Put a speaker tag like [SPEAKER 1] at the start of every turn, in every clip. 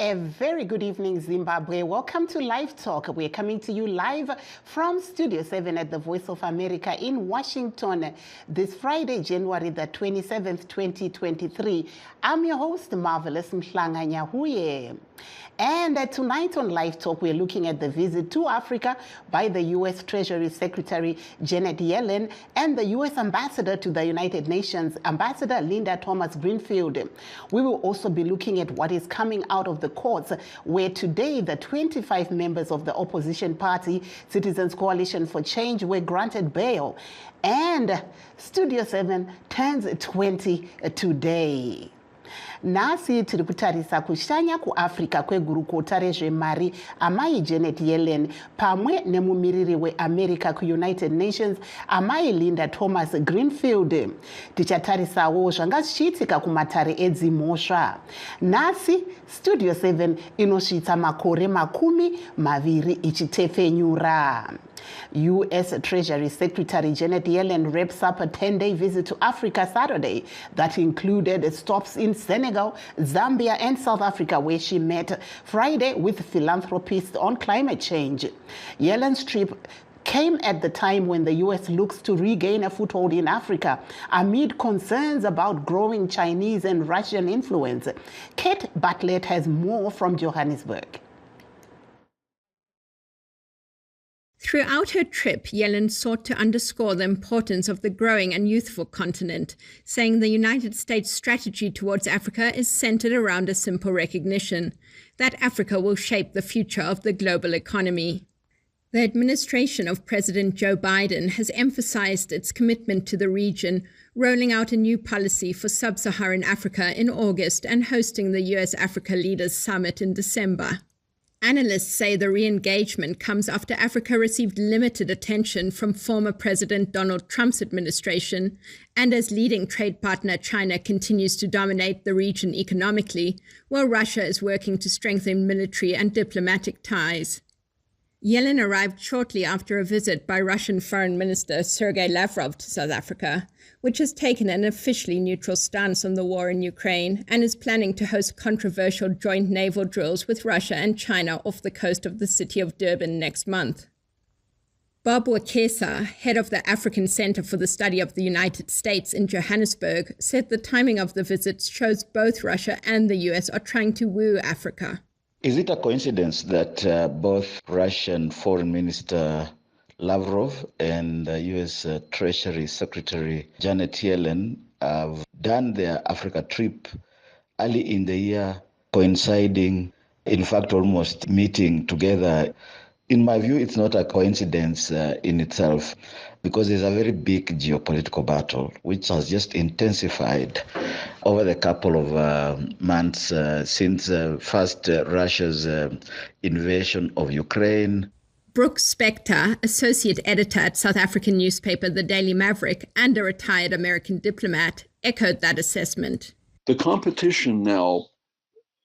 [SPEAKER 1] A very good evening, Zimbabwe. Welcome to LiveTalk. We're coming to you live from Studio 7 at the Voice of America in Washington this Friday, January the 27th, 2023. I'm your host, Marvelous Mhlanga Nyahuye. And tonight on LiveTalk, we're looking at the visit to Africa by the U.S. Treasury Secretary Janet Yellen and the U.S. Ambassador to the United Nations, Ambassador Linda Thomas-Greenfield. We will also be looking at what is coming out of the courts, where today the 25 members of the opposition party, Citizens Coalition for Change, were granted bail. And Studio 7 turns 20 today. Nasi tiri kutarisa kushanya kuAfrica kwegurukota rezvemari amai Janet Yellen pamwe nemumiriri weAmerica kuUnited Nations amai Linda Thomas-Greenfield. Tichatarisawo zvanga zvichiitika kumatare edzimhosva. Nasi Studio 7 inosvitsa makore maviri ichitefenyura. U.S. Treasury Secretary Janet Yellen wraps up a 10-day visit to Africa Saturday that included stops in Senegal, Zambia, and South Africa, where she met Friday with philanthropists on climate change. Yellen's trip came at the time when the U.S. looks to regain a foothold in Africa amid concerns about growing Chinese and Russian influence. Kate Bartlett has more from Johannesburg.
[SPEAKER 2] Throughout her trip, Yellen sought to underscore the importance of the growing and youthful continent, saying the United States' strategy towards Africa is centered around a simple recognition that Africa will shape the future of the global economy. The administration of President Joe Biden has emphasized its commitment to the region, rolling out a new policy for sub-Saharan Africa in August and hosting the U.S.-Africa Leaders Summit in December. Analysts say the re-engagement comes after Africa received limited attention from former President Donald Trump's administration, and as leading trade partner China continues to dominate the region economically, while Russia is working to strengthen military and diplomatic ties. Yellen arrived shortly after a visit by Russian Foreign Minister Sergei Lavrov to South Africa, which has taken an officially neutral stance on the war in Ukraine and is planning to host controversial joint naval drills with Russia and China off the coast of the city of Durban next month. Bob Wakesa, head of the African Center for the Study of the United States in Johannesburg, said the timing of the visits shows both Russia and the US are trying to woo Africa.
[SPEAKER 3] Is it a coincidence that both Russian Foreign Minister Lavrov and U.S. Treasury Secretary Janet Yellen have done their Africa trip early in the year, coinciding, in fact, almost meeting together? In my view, it's not a coincidence in itself, because there's a very big geopolitical battle which has just intensified over the couple of months since first Russia's invasion of Ukraine.
[SPEAKER 2] Brooke Spector, associate editor at South African newspaper The Daily Maverick and a retired American diplomat, echoed that assessment.
[SPEAKER 4] The competition now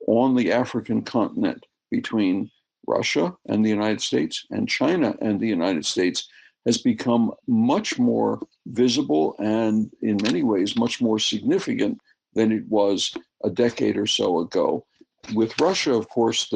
[SPEAKER 4] on the African continent between Russia and the United States and China and the United States has become much more visible and in many ways much more significant than it was a decade or so ago. With Russia, of course,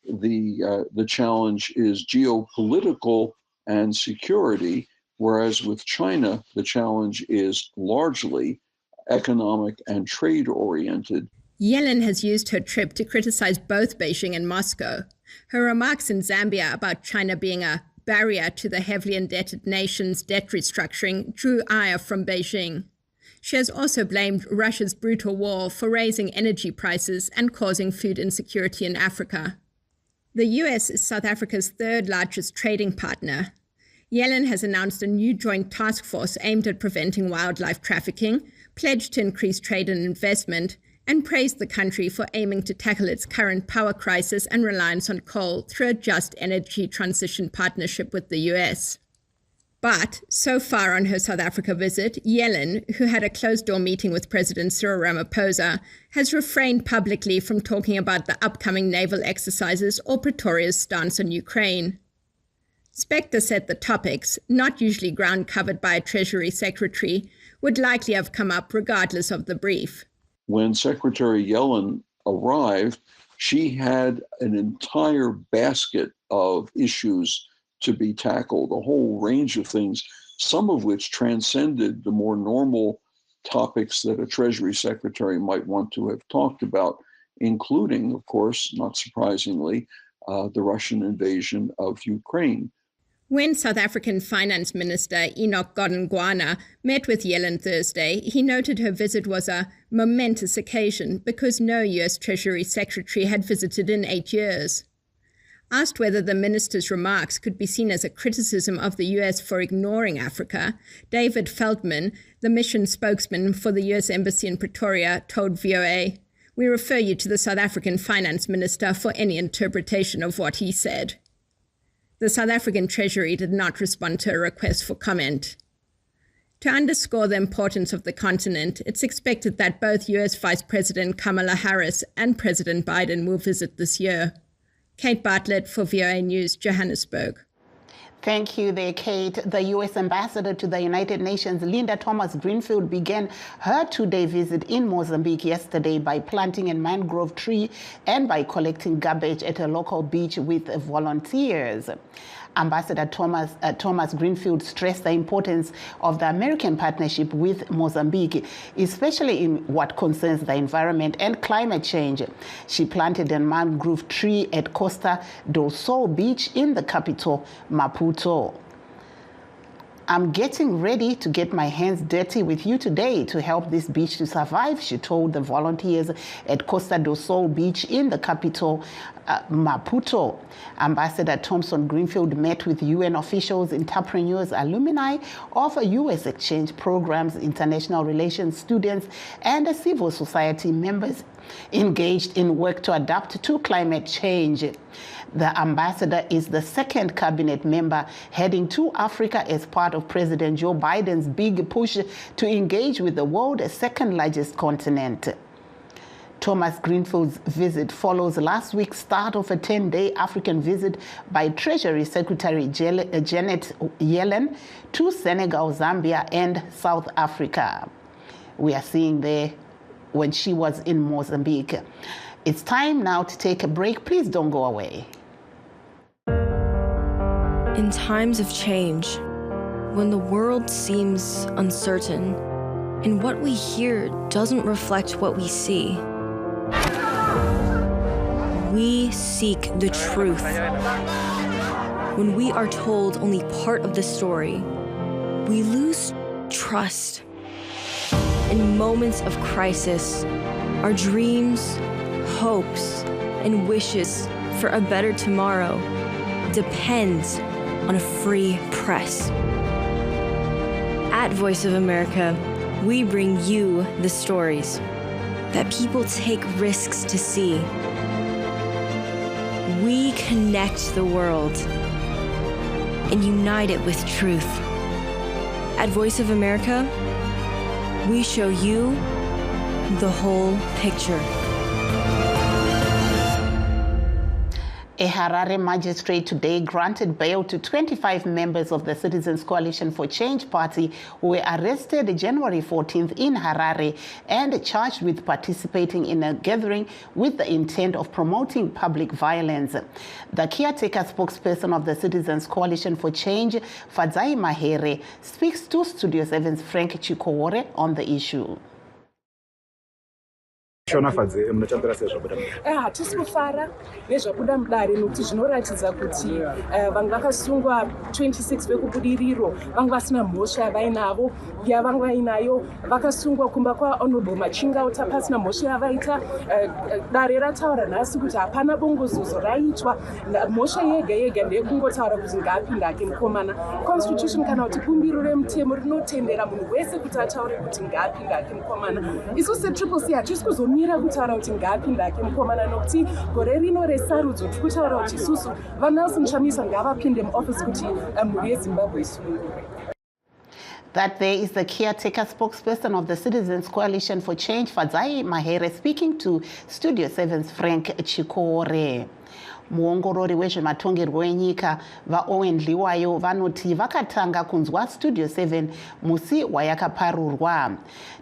[SPEAKER 4] the challenge is geopolitical and security, whereas with China, the challenge is largely economic and trade oriented.
[SPEAKER 2] Yellen has used her trip to criticize both Beijing and Moscow. Her remarks in Zambia about China being a barrier to the heavily indebted nation's debt restructuring drew ire from Beijing. She has also blamed Russia's brutal war for raising energy prices and causing food insecurity in Africa. The US is South Africa's third largest trading partner. Yellen has announced a new joint task force aimed at preventing wildlife trafficking, pledged to increase trade and investment, and praised the country for aiming to tackle its current power crisis and reliance on coal through a just energy transition partnership with the US. But so far on her South Africa visit, Yellen, who had a closed-door meeting with President Cyril Ramaphosa, has refrained publicly from talking about the upcoming naval exercises or Pretoria's stance on Ukraine. Spector said the topics, not usually ground covered by a Treasury Secretary, would likely have come up regardless of the brief.
[SPEAKER 4] When Secretary Yellen arrived, she had an entire basket of issues to be tackled, a whole range of things, some of which transcended the more normal topics that a Treasury Secretary might want to have talked about, including, of course, not surprisingly, the Russian invasion of Ukraine.
[SPEAKER 2] When South African Finance Minister Enoch Godongwana met with Yellen Thursday, he noted her visit was a momentous occasion because no U.S. Treasury Secretary had visited in 8 years. Asked whether the minister's remarks could be seen as a criticism of the U.S. for ignoring Africa, David Feldman, the mission spokesman for the U.S. Embassy in Pretoria, told VOA, "We refer you to the South African Finance Minister for any interpretation of what he said." The South African Treasury did not respond to a request for comment. To underscore the importance of the continent, it's expected that both U.S. Vice President Kamala Harris and President Biden will visit this year. Kate Bartlett for VOA News, Johannesburg.
[SPEAKER 1] Thank you there, Kate. The U.S. Ambassador to the United Nations, Linda Thomas-Greenfield, began her two-day visit in Mozambique yesterday by planting a mangrove tree and by collecting garbage at a local beach with volunteers. Ambassador Thomas Greenfield stressed the importance of the American partnership with Mozambique, especially in what concerns the environment and climate change. She planted a mangrove tree at Costa do Sol Beach in the capital, Maputo. "I'm getting ready to get my hands dirty with you today to help this beach to survive," she told the volunteers at Costa do Sol Beach in the capital, Maputo. Ambassador Thompson Greenfield met with UN officials, entrepreneurs, alumni of U.S. exchange programs, international relations students, and civil society members engaged in work to adapt to climate change. The ambassador is the second cabinet member heading to Africa as part of President Joe Biden's big push to engage with the world's second largest continent. Thomas Greenfield's visit follows last week's start of a 10-day African visit by Treasury Secretary Janet Yellen to Senegal, Zambia, and South Africa. We are seeing there when she was in Mozambique. It's time now to take a break. Please don't go away.
[SPEAKER 5] In times of change, when the world seems uncertain and what we hear doesn't reflect what we see, we seek the truth. When we are told only part of the story, we lose trust. In moments of crisis, our dreams, hopes, and wishes for a better tomorrow depends on a free press. At Voice of America, we bring you the stories that people take risks to see. We connect the world and unite it with truth. At Voice of America, we show you the whole picture.
[SPEAKER 1] A Harare magistrate today granted bail to 25 members of the Citizens Coalition for Change party who were arrested January 14th in Harare and charged with participating in a gathering with the intent of promoting public violence. The caretaker spokesperson of the Citizens Coalition for Change, Fadzai Mahere, speaks to Studio 7's Frank Chikowore on the issue.
[SPEAKER 6] Hatisi kufara nezvabuda mudare nokuti zvinoratidza kuti vanhu vakasungwa 26 vekubudiriro vanga vasina mhosva yavainavo yavanga vainayo vakasungwa kumba kwahonorable Machingauta pasina mhosva yavaita. Dare rataura nhasi kuti hapana bongozozo raitwa, mhosva yega yega ndeyekungotaura kuti ngaapinda ake mukomana. Constitution kana kuti bumbiro remutemo rinotendera munhu wese kuti ataure kuti ngaapinda ake mukomana. Isu setriple C hatisi kuzomira kutaura kuti ngaapinda ake mukomana nokuti gore rino resarudzo tiri kutaura kuti isusu vaNelson Chamisa ngavapinde muoffice kuti mhuri yeZimbabwe isunungurwe.
[SPEAKER 1] That there is the caretaker spokesperson of the Citizens Coalition for Change, Fadzai Mahere, speaking to Studio 7's Frank Chikowore. muongorori wezvematongerwo enyika vaOwen Liwayo vanoti vakatanga kunzwa Studio 7 musi wayakaparurwa.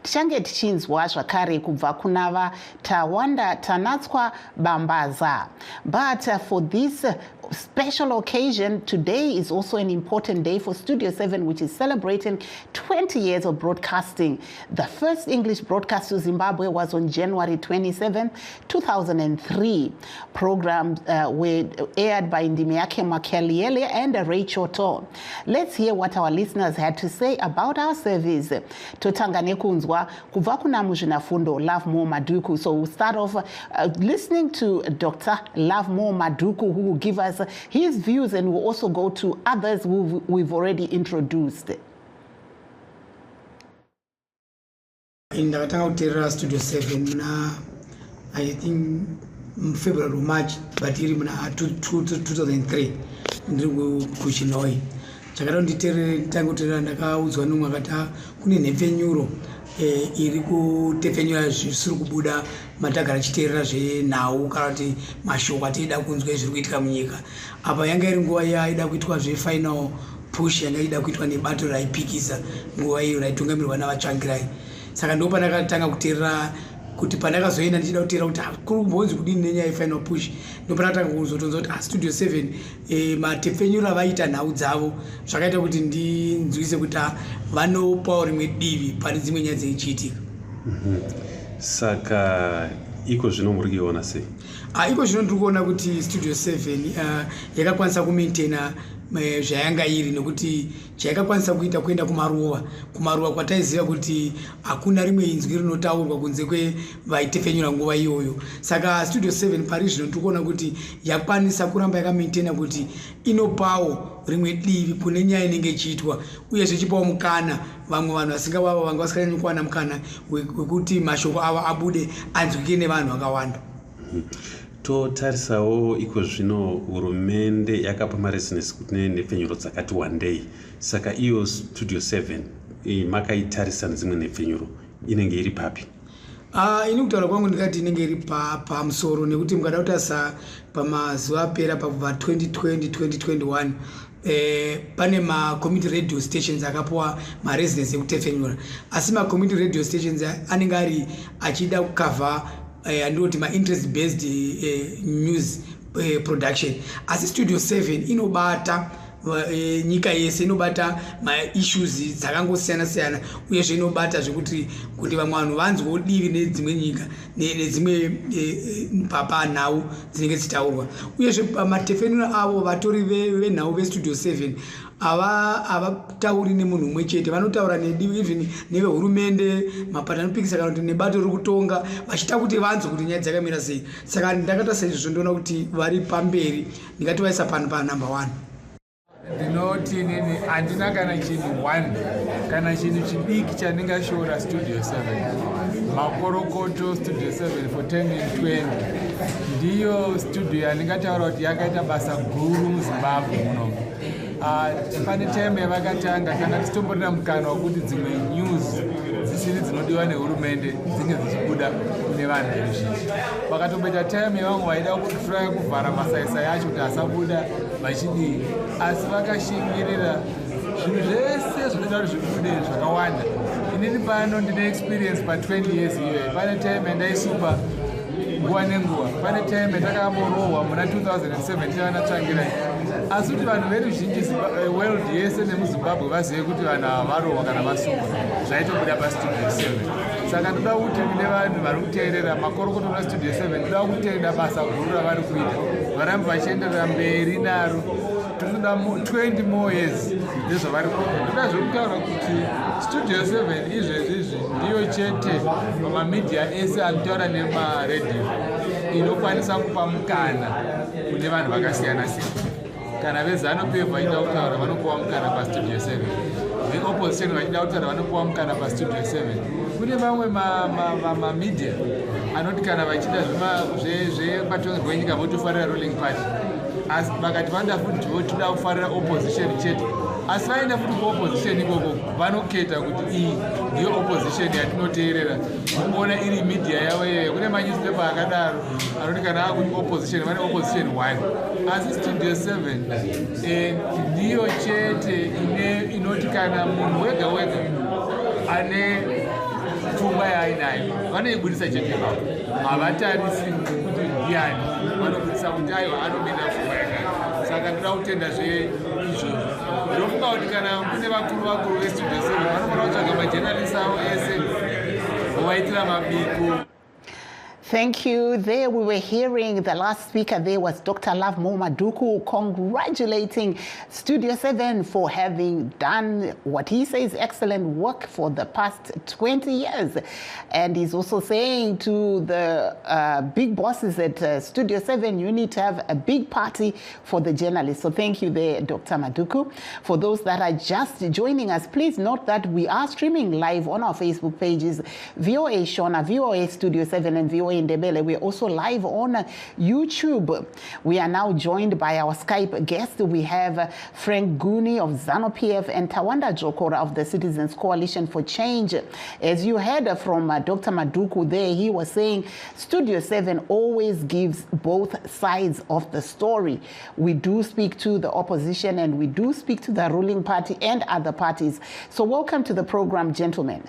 [SPEAKER 1] Tichange tichinzwa zvakare kubva kuna Tawanda Tanatswa Bambaza. But for this special occasion, today is also an important day for Studio 7, which is celebrating 20 years of broadcasting. The first English broadcast to Zimbabwe was on January 27, 2003. Programs were aired by Ndimiake Makeliele and Rachel Choto. Let's hear what our listeners had to say about our service. Totangane kunzwa kubva kuna muzvinafundo Lovemore Maduku. So we'll start off listening to Dr. Lovemore Maduku, who will give us his views, and we'll also go to others who we've already introduced.
[SPEAKER 7] In the Studio 7, I think February or March, but here in 2003, Kuchinoi. Chakaronditere tangu tera ndakauzwa numwakata kune nhepfenyuro iri kutepfenyura zvisiri kubuda matagara chiteerera zvenhau kana kuti mashoko atiida kunzwa zviri kuitika munyika. Apa yanga iri nguva yaida kuitwa zvefinal push yanga ida kuitwa nebato raipikisa nguva iyo raitungamirwa navatsvangirai. Saka ndo pandakatanga kuteerera kuti pandakazoenda ndichida kuteerera kuti kuri kumbonzi kudini nenyaya yefinal push, ndo pandakatanga kuzotonza kuti Studio 7 matepfenyura vaita nhau dzavo zvakaita kuti ndinzwise kuti vanopawo rimwe divi pane dzimwe nyaya dzeichiitika.
[SPEAKER 8] Saka iko zvino muri kuiona sei?
[SPEAKER 7] Iko zvino ndiri kuona kuti Studio 7 yakakwanisa kumaintaina zvayanga iri, nekuti chayakakwanisa kuita kuenda kumaruwa kwataiziva kuti hakuna rimwe inzwi rinotaurwa kunze kwevaitepfenyura nguva iyoyo. Saka Studio 7 pari zvino tiri kuona kuti yakwanisa kuramba yakamaintaina kuti inopawo rimwe divi kune nyaya inenge ichiitwa, uye zvichipawo mukana vamwe vanhu vasingavavo vanga vasinganyanyi kuwana mukana wekuti mashoko avo abude anzwike nevanhu vakawanda.
[SPEAKER 8] Totarisawo iko zvino hurumende yakapa marezinesi kuti nenhepfenyuro dzakati wandei. Saka iyo Studio 7 makaitarisa nedzimwe nhepfenyuro inenge iri papi?
[SPEAKER 7] Ini kutaura kwangu ndikati inenge iri pamusoro, nekuti mukada kutarisa pamazuva apera pabva 2020-2021 pane macommunity radio stations akapiwa maresidence ekutepfenyura, asi macommunity radio stations anenge ari achida kukavha andoti ma-interest based news production. Asi Studio 7 inobata nyika yese, inobata ma-issues dzakangosiyana-siyana, uyezve inobata zvekuti kuti vamwe vanhu vanzwewo divi nedzimwe nyika nedzimwe panhau dzinenge dzichitaurwa. Uyezve matepfenyura avo vatori venhau veStudio 7 havatauri nemunhu mumwe chete, vanotaura nedivi even nevehurumende, mapata anopikisa kana kuti nebato riri kutonga, vachita kuti vanzwe kuti nyaya dzakamira sei. Saka ndakatarisa izvozvo ndoona kuti vari pamberi, ndingati vaisa pano panumber 1.
[SPEAKER 9] Ndinoti nini handina kana chinhu 1 kana chinhu chidiki chandingashora Studio 7. Makorokoto Studio 7 for 10 and 20 ndiyo studio yandingataura kuti yakaita basa guru muZimbabwe muno. Pane time yavakatanga kana titomborina mukana wekuti dzimwe news dzisiri dzinodiwa nehurumende dzinge dzichibuda kune vanhu veruzhinji. Vakatomboita time yavamwe vaida kutraya kuvhara masaisai acho kuti asabuda vachidii, asi vakashingirira zvinhu zvese zvinoda kuti zvibude zvakawanda. Inini pano ndine experience pa20 years iyoyo. Pane time yandaisupa nguva nenguva, pane time yatakamborohwa muna 2007 tavanatsvangirai, asi kuti vanhu veruzhinji world yese nemuZimbabwe vazive kuti vanhu ava varohwa kana vasungwa zvaitobuda paStudio 7. Saka ndoda kuti mune vanhu vari kuteerera makorokoto naStudio 7, ndoda kutenda basa guru ravari kuita, varambe vachienderera mberi naro. Tinoda 20 more years ndezvavari kuita. Ndoda zvekutaura kuti Studio 7 izvezvizvi ndiyo chete pamamedia ese anotaura nemaredhiyo inokwanisa kupa mukana kune vanhu vakasiyana-siyana. Kana veZANU-PF vachida kutaura vanopuwa mukana paStudio 7, veopposition vachida kutaura vanopuwa mukana paStudio 7. Kune mamwe mamedia anoti kana vachida zvepatongerwa nyika votofarira ruling party, asi vakati vanda futi votoda kufarira opposition chete, asi vaenda futi kuopposition ikoko vanoketa kuti iyi ndiyo opposition yatinoteerera kuona iri media yavo iyoyo. Kune manewspaper akadaro anoti kana akuti opposition vane opposition 1 asi studio 7 ndiyo chete inoti kana munhu wega wega ane pfungwa yaainayo vanoibudisa chete pavo, havatarisi kuti ndiani, vanobudisa kuti aiwa anomira pfungwa yaka. Saka ndoda kutenda zveizvozvo. Ndofunga kuti kana kune vakuru vestudio 7 vanofanira kutsvaga majenalisi avo ese vovaitira mabiko.
[SPEAKER 1] Thank you. There we were hearing the last speaker there was Dr. Love Maduku congratulating Studio 7 for having done what he says excellent work for the past 20 years. And he's also saying to the big bosses at Studio 7, you need to have a big party for the journalists. So thank you there, Dr. Maduku. For those that are just joining us, please note that we are streaming live on our Facebook pages, VOA Shona, VOA Studio 7 and VOA Ndebele. We're also live on YouTube. We are now joined by our Skype guest. We have Frank Guni of ZANU-PF and Tawanda Jokora of the Citizens Coalition for Change. As you heard from Dr. Maduku there, he was saying Studio 7 always gives both sides of the story. We do speak to the opposition and we do speak to the ruling party and other parties. So welcome to the program, gentlemen.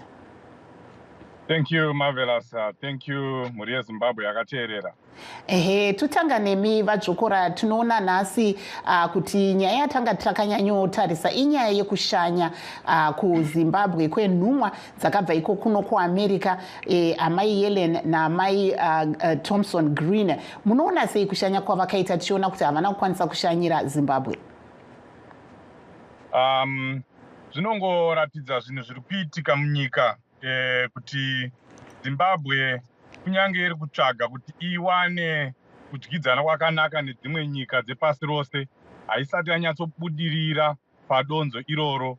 [SPEAKER 10] Thank you, Marvelous. Thank you, Muria Zimbabwe akateerera.
[SPEAKER 1] Tutanga nemi vadzokora tunoona nhasi kuti nyaya yatanga takanyanyotarisa inyaya yekushanya kuZimbabwe kwenhumwa dzakabva iko kuno kuAmerica, amai Yellen naamai Thompson Green. Munoona sei kushanya kwavakaita tichiona kuti havana kukwanisa kushanyira Zimbabwe?
[SPEAKER 10] Zvinongoratidza zvinhu zviri kuitika munyika kuti Zimbabwe kunyange iri kutsvaga kuti iwane kudyidzana kwakanaka nedzimwe nyika dzepasi rose haisati yanyatsobudirira padonzo iroro.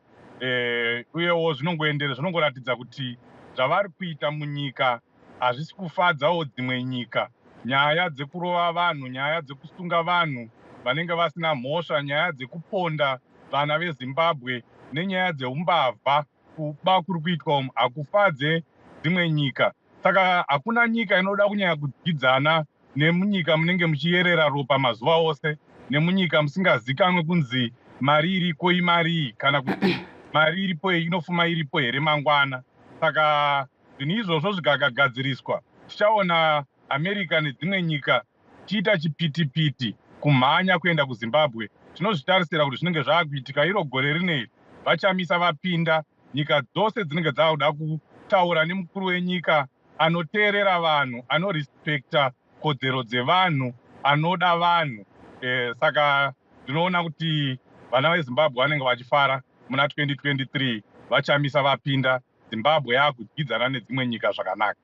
[SPEAKER 10] Uyewo zvinongoratidza kuti zvavari kuita munyika hazvisi kufadzawo dzimwe nyika. Nyaya dzekurova vanhu, nyaya dzekusunga vanhu vanenge vasina mhosva, nyaya dzekuponda vana veZimbabwe nenyaya dzeumbavha kuba kuri kuitwa hakufadze dzimwe nyika. Saka hakuna nyika inoda kunyanya kudyidzana nemunyika munenge muchiyerera ropa mazuva ose, nemunyika musingazikanwe kunzi mari iriko imari kana kuti mari iripo inofuma iripo here mangwana. Saka zvinhu izvozvo zvikagadziriswa tichaona America nedzimwe nyika tiita chipitipiti kumhanya kuenda kuZimbabwe. Tinozvitarisira kuti zvinenge zvaakuitika iro gore rineri vachamisa vapinda nyika dzose dzinenge dzakuda kutaura nemukuru wenyika anoteerera vanhu, anorespekta kodzero dzevanhu, anoda vanhu. Saka ndinoona kuti vana veZimbabwe vanenge vachifara muna 2023 vachamisa vapinda, Zimbabwe yakudyidzana nedzimwe nyika zvakanaka.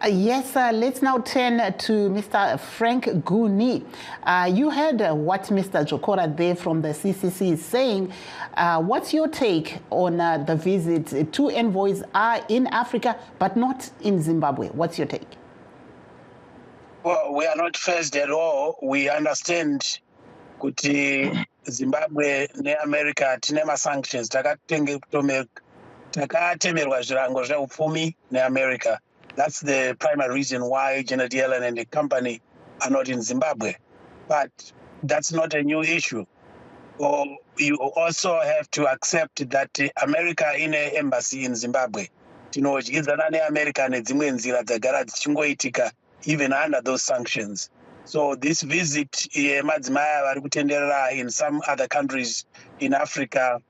[SPEAKER 1] Yes, let's now turn to Mr. Frank Guni. You heard what Mr. Jokora there from the CCC is saying. What's your take on the visit? Two envoys are in Africa, but not in Zimbabwe. What's your take?
[SPEAKER 11] Well, we are not first at all. We understand kuti Zimbabwe ne America tinema sanctions. Takatemerwa zvirango zveupfumi neAmerica. That's the primary reason why Janet Yellen and the company are not in Zimbabwe. But that's not a new issue. You also have to accept that America in an embassy in Zimbabwe. Tinodyidzana neAmerica nedzimwe nzira dzagara dzichingoitika even under those sanctions. So this visit yemadzimai vari kutenderera in some other countries in Africa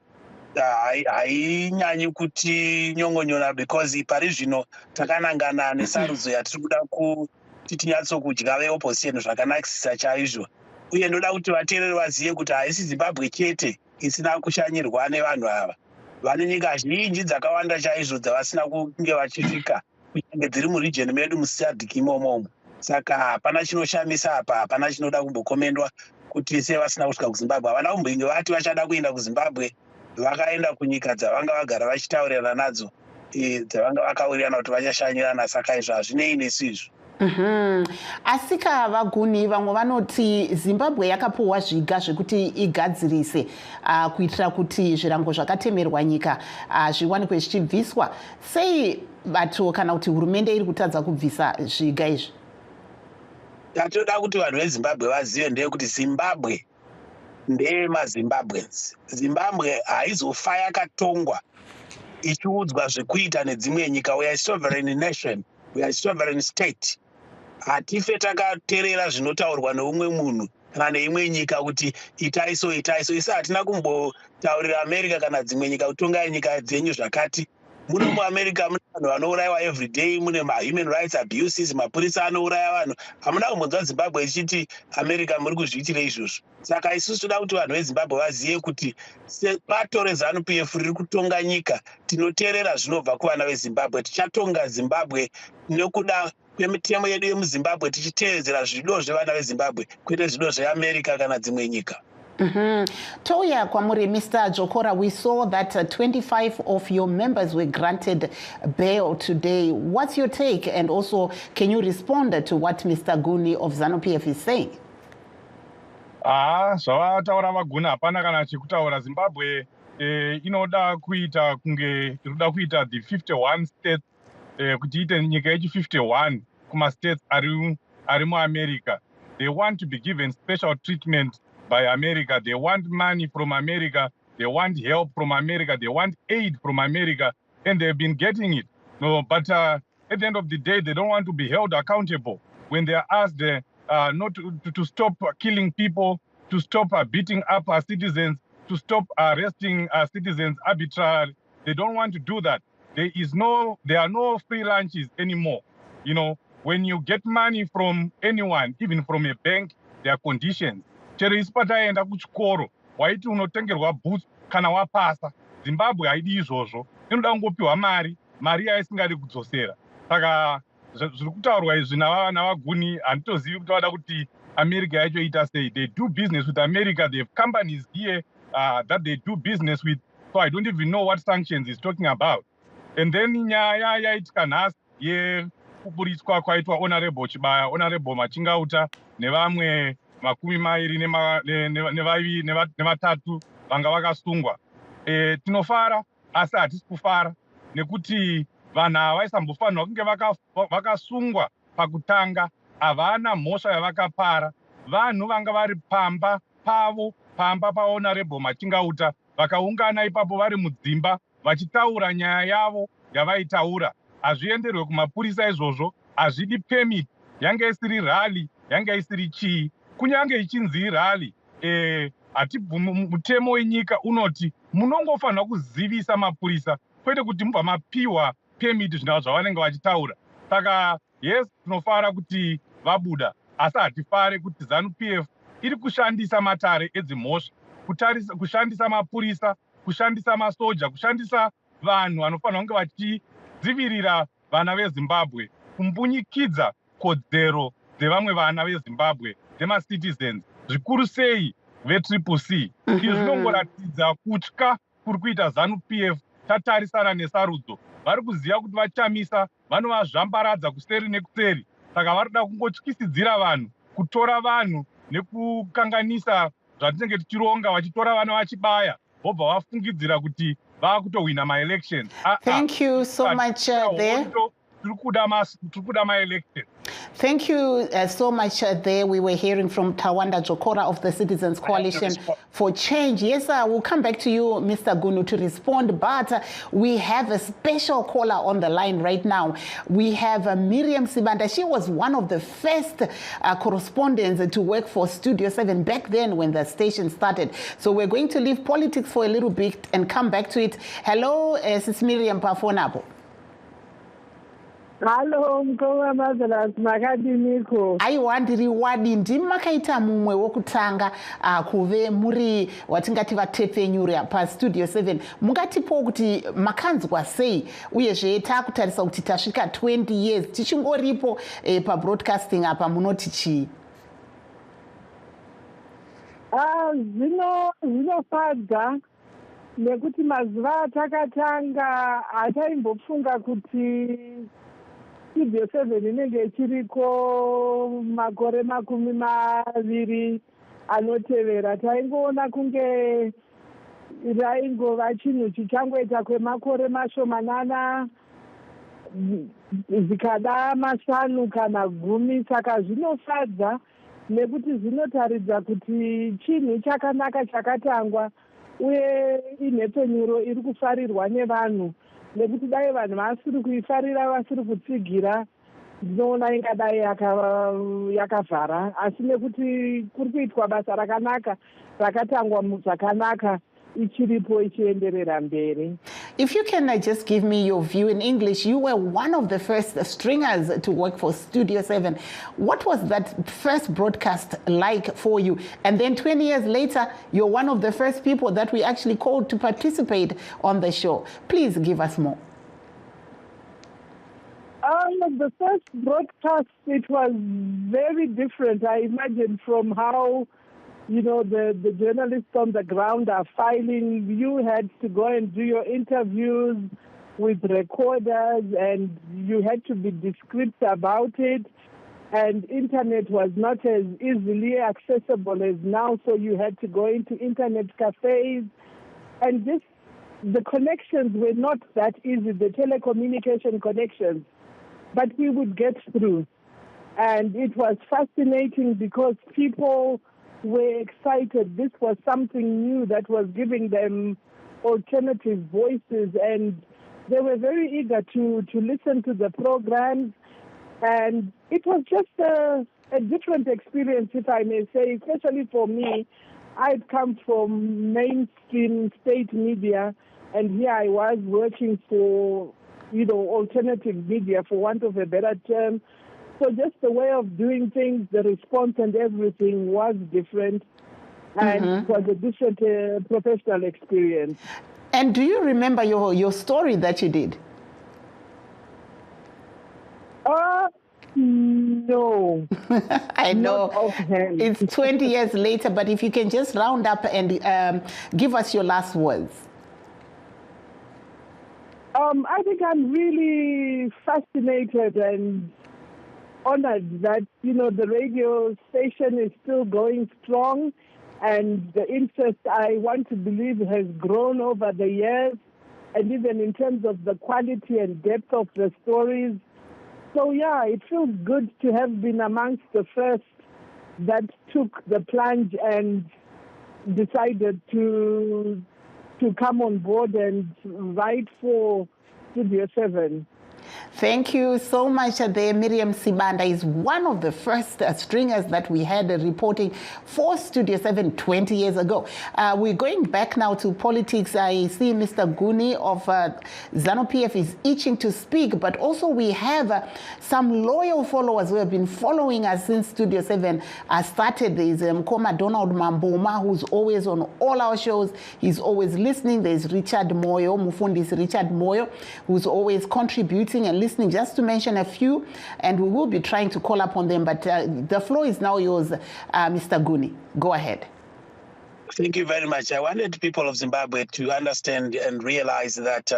[SPEAKER 11] hainyanyi kuti nyongonyona because pari zvino takanangana nesarudzo yatiri kuda kuti tinyatsokudya veopposition zvakanakisisa chaizvo. Uye ndoda kuti vateereri vazive kuti haisi Zimbabwe chete isina kushanyirwa nevanhu ava. Vane nyika zhinji dzakawanda chaizvo dzavasina kunge vachisvika kunyange dziri muregion medu muSADC imomo. Saka hapana chinoshamisa apa, hapana chinoda kumbokomendwa kuti sevasina kusvika kuZimbabwe. Havana kumbinge vati vachada kuenda kuZimbabwe, vakaenda kunyika dzavanga vagara vachitaurirana nadzo, dzavanga vakawirirana kuti vachashanyirana. Saka izvo hazvinei nesu izvo.
[SPEAKER 1] Asika vaguni vamwe vanoti Zimbabwe yakapuwa zviga zvekuti igadzirise kuitira kuti zvirango zvakatemerwa nyika zviwanikwe zvichibviswa. Sei bato kana kuti hurumende iri kutadza kubvisa zviga izvi?
[SPEAKER 11] Tatoda kuti vanhu veZimbabwe vazive ndeyekuti Zimbabwe ndeyemaZimbabweans. Zimbabwe haizofa yakatongwa ichiudzwa zvekuita nedzimwe nyika. We are a sovereign nation, we are a sovereign state. Hatife takateerera zvinotaurwa neumwe munhu kana neimwe nyika kuti itaiso. Isa hatina kumbotaurira America kana dzimwe nyika kutongai nyika dzenyu zvakati. Muno muAmerica mune vanhu vanourayiwa every day, mune human rights abuses, mapurisa anouraya vanhu. Hamuna kumbonzwa Zimbabwe ichiti America muri kuzviitira izvozvo. Saka isusu toda kuti vanhu veZimbabwe vazive kuti bato reZANU-PF riri kutonga nyika, tinoteerera zvinobva kuvana veZimbabwe. Tichatonga Zimbabwe nekuda kwemitemo yedu yemuZimbabwe, tichiteedzera zvido zvevana veZimbabwe kwete zvido zveAmerica kana dzimwe nyika.
[SPEAKER 1] Toya kwamuri, Mr. Jokora, we saw that 25 of your members were granted bail today. What's your take? And also, can you respond to what Mr. Guni of ZANU-PF is saying?
[SPEAKER 10] Zvavataura vaguna hapana kana chekutaura. Zimbabwe inoda kuita kunge inoda kuita the 51 states kuti ite nyika yechi 51 kuma states ari muAmerica. They want to be given special treatment by America. They want money from America. They want help from America. They want aid from America. And they've been getting it. No, but at the end of the day, they don't want to be held accountable when they are asked not to stop killing people, to stop beating up our citizens, to stop arresting our citizens arbitrarily. They don't want to do that. There are no free lunches anymore. You know, when you get money from anyone, even from a bank, there are conditions. Chero isi pataenda kuchikoro waiti unotengerwa boots kana wapasa. Zimbabwe haidi izvozvo, inoda kungopiwa mari yaisingadi kudzosera. Saka zviri kutaurwa izvi navaguni handitozivi kuti vada kuti America yacho ita sei. They do business with America. They have companies here that they do business with. So I don't even know what sanctions he's talking about. And then nyaya yaitika nhasi yekuburitswa kwaitwa Honorable Chibaya, Honorable Machingauta nevamwe makumi mairi nevatatu vanga vakasungwa. Tinofara asi hatisi kufara nekuti vanhu ava vaisambofanirwa kunge vakasungwa pakutanga. Havana mhosva yavakapara. Vanhu vanga vari pamba paHonorable Machingauta, vakaungana ipapo vari mudzimba vachitaura nyaya yavo yavaitaura. Hazvienderwe kumapurisa izvozvo, hazvidi permit. Yange isiri rally, yange isiri chii. Kunyange ichinzi rally, mutemo wenyika unoti munongofanirwa kuzivisa mapurisa kwete kuti mubva mapiwa permit zvinhu zvavanenge vachitaura. Saka yes, tinofara kuti vabuda, asi hatifare kuti ZANU-PF iri kushandisa matare edzimhosva, kushandisa mapurisa, kushandisa masoja, kushandisa vanhu vanofanirwa kunge vachidzivirira vana veZimbabwe, kumbunyikidza kodzero dzevamwe vana veZimbabwe, dzemacitizens, zvikuru sei veCCC. Izvi zvinongoratidza kutya kuri kuita ZANU-PF. Tatarisana nesarudzo, vari kuziva kuti vachamisa vanovazvambaradza kuseri nekuseri. Saka vari kuda kungotyisidzira vanhu, kutora vanhu nekukanganisa zvatinenge tichironga, vachitora vana vachibaya vobva vafungidzira kuti vakutohwina ma-elections.
[SPEAKER 1] Thank you so much there. Thank you so much there. We were hearing from Tawanda Jokora of the Citizens Coalition for Change. Yes, we'll come back to you, Mr. Gunu, to respond, but we have a special caller on the line right now. We have Miriam Sibanda. She was one of the first correspondents to work for Studio 7 back then when the station started. So we're going to leave politics for a little bit and come back to it. Hello, Sis Miriam Pafonabo.
[SPEAKER 12] Hello, mkoma mazalasi makadiniko.
[SPEAKER 1] Aiwa ndiri wadi ndimakaita mumwe wokutanga kuve muri watingati vatepfenyura pa Studio 7. Mungatipo kuti makanzwa sei uyezve takutarisa kuti tasvika 20 years tichingoripo pa broadcasting apa munoti chii?
[SPEAKER 12] Zvinofadza nekuti mazuva atakatanga ataimbofunga kuti studio 7 inenge ichiriko makore 20 anotevera taingoona kunge raingova chinhu chichangoita kwemakore mashomanana zvikada 5 kana 10. Saka zvinofadza nekuti zvinotaridza kuti chinhu chakanaka chakatangwa uye inhepfenyuro iri kufarirwa nevanhu, nekuti dai vanhu vasiri kuifarira vasiri kutsigira ndinoona ingadai yakavhara, asi nekuti kuri kuitwa basa rakanaka rakatangwa zvakanaka ichiripo ichienderera mberi.
[SPEAKER 1] If you can just give me your view in English, you were one of the first stringers to work for Studio 7. What was that first broadcast like for you? And then 20 years later, you're one of the first people that we actually called to participate on the show. Please give us more.
[SPEAKER 12] The first broadcast, it was very different, I imagine, from how the journalists on the ground are filing. You had to go and do your interviews with recorders, and you had to be discreet about it. And internet was not as easily accessible as now, so you had to go into internet cafes. And the connections were not that easy, the telecommunication connections. But we would get through. And it was fascinating because people were excited. This was something new that was giving them alternative voices, and they were very eager to listen to the programs. And it was just a different experience, if I may say, especially for me. I'd come from mainstream state media, and here I was working for alternative media, for want of a better term. So just the way of doing things, the response and everything was different. And it was a different professional experience.
[SPEAKER 1] And do you remember your story that you did?
[SPEAKER 12] No.
[SPEAKER 1] I know. It's 20 years later, but if you can just round up and give us your last words.
[SPEAKER 12] I think I'm really fascinated and honored that, the radio station is still going strong, and the interest, I want to believe, has grown over the years, and even in terms of the quality and depth of the stories. So yeah, it feels good to have been amongst the first that took the plunge and decided to come on board and write for Studio 7.
[SPEAKER 1] Thank you so much. There, Miriam Sibanda is one of the first stringers that we had reporting for Studio 7 20 years ago. We're going back now to politics. I see Mr. Guni of ZANU-PF is itching to speak, but also we have some loyal followers who have been following us since Studio 7 started. There's Mkoma Donald Mamboma, who's always on all our shows. He's always listening. There's Richard Moyo, Mufundis Richard Moyo, who's always contributing and listening, just to mention a few, and we will be trying to call up on them, but the floor is now yours, Mr. Guni. Go ahead.
[SPEAKER 11] Thank you very much. I wanted people of Zimbabwe to understand and realize that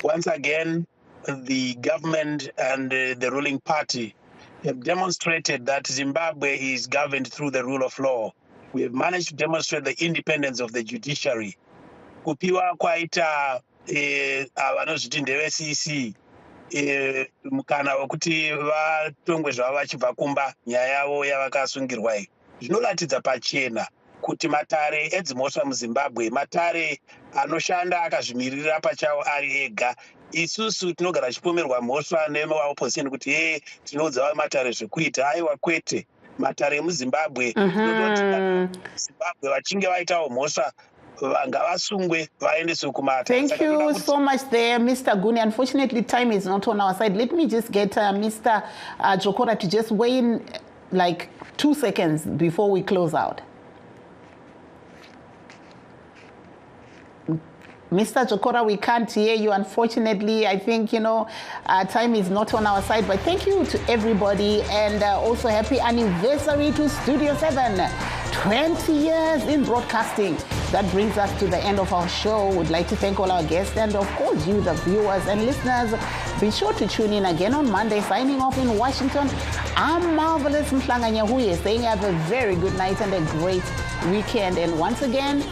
[SPEAKER 11] once again, the government and the ruling party have demonstrated that Zimbabwe is governed through the rule of law. We have managed to demonstrate the independence of the judiciary. Kupiwa kwaita vanozviti ndeve-CC mukana wekuti vatongwe zvavo vachibva kumba nyaya yavo yavakasungirwa iyi, zvinoratidza pachena kuti matare edzimhosva muZimbabwe matare anoshanda akazvimirira pachawo ari ega. Isusu tinogara chipomerwa mhosva nevaopposition kuti tinoudza matare zvekuita. Aiwa kwete, matare emuZimbabwe tinototi Zimbabwe vachinge vaitawo mhosva
[SPEAKER 1] Thank you so much there, Mr. Guni. Unfortunately, time is not on our side. Let me just get Mr. Jokora to just weigh in like 2 seconds before we close out. Mr. Jokora, we can't hear you, unfortunately. I think, time is not on our side, but thank you to everybody, and also happy anniversary to Studio 7. 20 years in broadcasting. That brings us to the end of our show. We'd like to thank all our guests and, of course, you, the viewers and listeners. Be sure to tune in again on Monday. Signing off in Washington, I'm Marvelous Mhlanga Nyahuye, saying have a very good night and a great weekend. And once again,